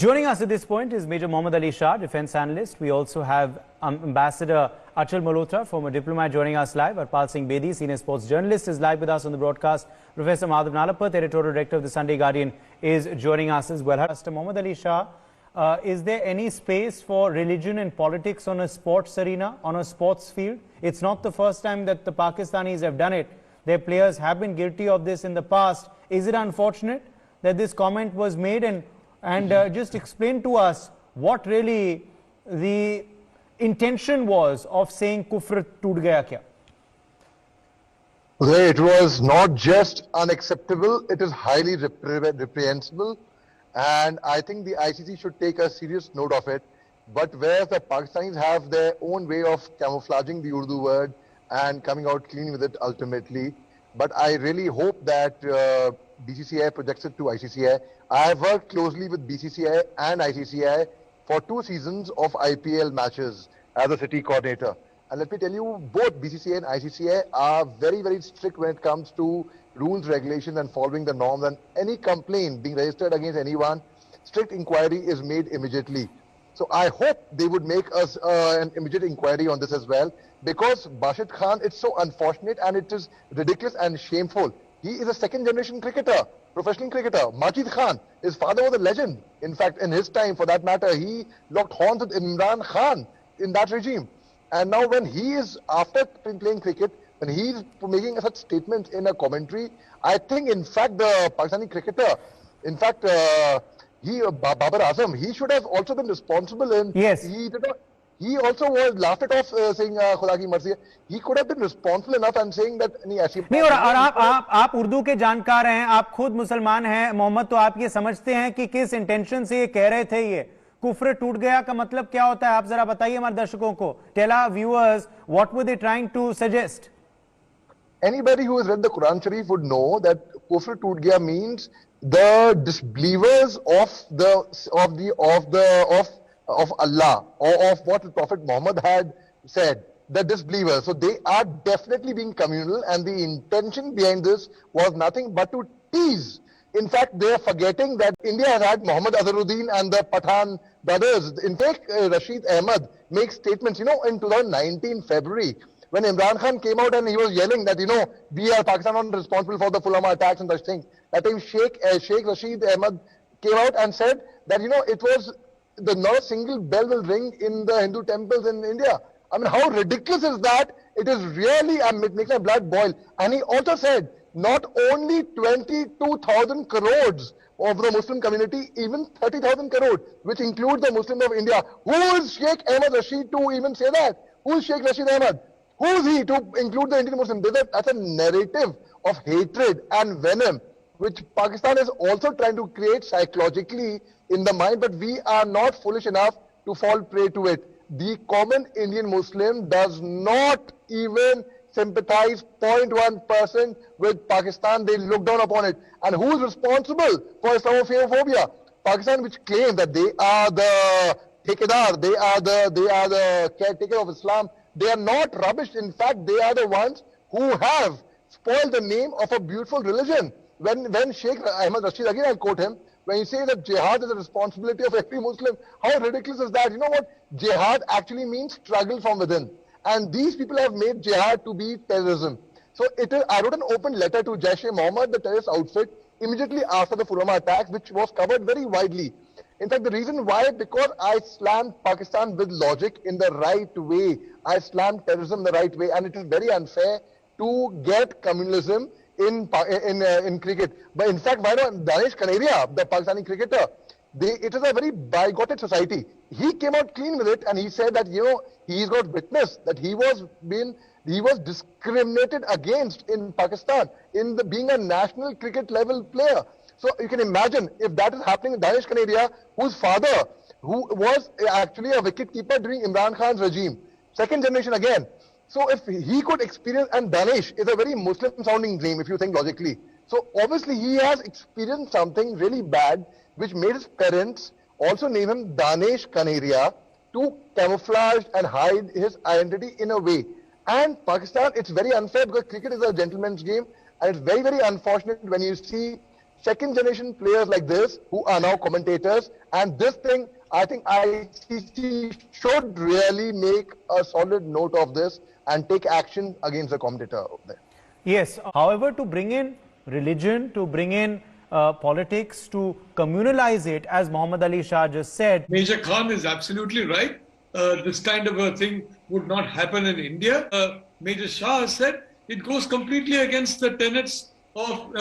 Joining us at this point is Major Mohammad Ali Shah, defense analyst. We also have Ambassador Achal Malhotra, former diplomat, joining us live. Harpal Singh Bedi, senior sports journalist, is live with us on the broadcast. Professor Madhav Nalapat, editorial director of the Sunday Guardian, is joining us as well. Mr. Mohammad Ali Shah, is there any space for religion and politics on a sports arena, on a sports field? It's not the first time that the Pakistanis have done it. Their players have been guilty of this in the past. Is it unfortunate that this comment was made? And just explain to us what really the intention was of saying kufr toot gaya kya? It was not just unacceptable, it is highly reprehensible, and I think the ICC should take a serious note of it. But whereas the Pakistanis have their own way of camouflaging the Urdu word and coming out clean with it ultimately, but I really hope that BCCI projects it to ICCI. I have worked closely with BCCI and ICCI for 2 seasons of IPL matches as a city coordinator. And let me tell you, both BCCI and ICCI are very, very strict when it comes to rules, regulations and following the norms. And any complaint being registered against anyone, strict inquiry is made immediately. So I hope they would make us an immediate inquiry on this as well, because Bashir Khan, it's so unfortunate and it is ridiculous and shameful. He is a second generation cricketer, professional cricketer. Majid Khan, his father was a legend. In fact, in his time, for that matter, he locked horns with Imran Khan in that regime. And now when he is, after playing cricket, when he is making such statements in a commentary, I think in fact the Pakistani cricketer, in fact, Babar Azam, he should have also been responsible in. Yes. He also was laughed it off saying खुदा की मर्जी है. He could have been responsible enough and saying that नहीं ऐसी नहीं. और आप उर्दू के जानकार हैं, आप खुद मुसलमान हैं मोहम्मद, तो आप ये समझते हैं कि किस इंटेंशन से ये कह रहे थे. ये कुफ्र टूट गया का मतलब क्या होता है, आप जरा बताइए हमारे दर्शकों को. Tell our viewers what were they trying to suggest. Anybody who has read the Quran Sharif would know that kufr toot gaya means the disbelievers of Allah, or of what the Prophet Muhammad had said, the disbelievers. So they are definitely being communal, and the intention behind this was nothing but to tease. In fact, they are forgetting that India has had Muhammad Azharuddin and the Pathan brothers. In fact, Rashid Ahmed makes statements, in 2019 February, when Imran Khan came out and he was yelling that, we are Pakistan not responsible for the Pulwama attacks and such things. That time Sheikh Rashid Ahmed came out and said that, it was not a single bell will ring in the Hindu temples in India. I mean, how ridiculous is that? It is really, it makes my blood boil. And he also said, not only 22,000 crores of the Muslim community, even 30,000 crores, which includes the Muslims of India. Who is Sheikh Ahmed Rashid to even say that? Who is Sheikh Rashid Ahmed? Who is he to include the Indian Muslim? That's a narrative of hatred and venom, which Pakistan is also trying to create psychologically in the mind, but we are not foolish enough to fall prey to it. The common Indian Muslim does not even sympathize 0.1% with Pakistan. They look down upon it. And who is responsible for Islamophobia? Pakistan, which claims that they are the Thekedar, they are the caretaker of Islam. They are not rubbish. In fact, they are the ones who have spoiled the name of a beautiful religion. When Sheikh Ahmed Rashid, again I'll quote him, when he says that jihad is a responsibility of every Muslim, how ridiculous is that? You know what? Jihad actually means struggle from within. And these people have made jihad to be terrorism. So I wrote an open letter to Jaish-e-Mohammed, the terrorist outfit, immediately after the Pulwama attacks, which was covered very widely. In fact, the reason why, because I slammed Pakistan with logic in the right way. I slammed terrorism the right way, and it is very unfair to get communalism in cricket. But in fact, why not Danish Kaneria, the Pakistani cricketer, it is a very bigoted society. He came out clean with it, and he said that, he's got witness that he was discriminated against in Pakistan in being a national cricket level player. So you can imagine if that is happening in Danish Kaneria, whose father, who was actually a wicket keeper during Imran Khan's regime, second generation again. So if he could experience, and Danish is a very Muslim sounding name if you think logically. So obviously he has experienced something really bad, which made his parents also name him Danish Kaneria to camouflage and hide his identity in a way. And Pakistan, it's very unfair because cricket is a gentleman's game, and it's very, very unfortunate when you see second generation players like this who are now commentators, and this thing, I think ICC should really make a solid note of this and take action against the commentator there. Yes, however, to bring in religion, to bring in politics, to communalize it, as Muhammad Ali Shah just said. Major Khan is absolutely right. This kind of a thing would not happen in India. Major Shah said it goes completely against the tenets of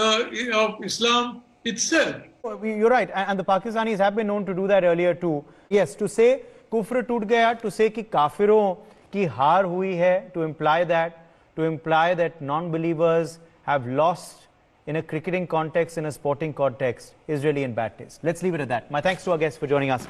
Islam itself. You're right, and the Pakistanis have been known to do that earlier too. Yes, to say kufr toot gaya, to say ki kafiron ki haar hui hai, to imply that non-believers have lost in a cricketing context, in a sporting context, is really in bad taste. Let's leave it at that. My thanks to our guests for joining us.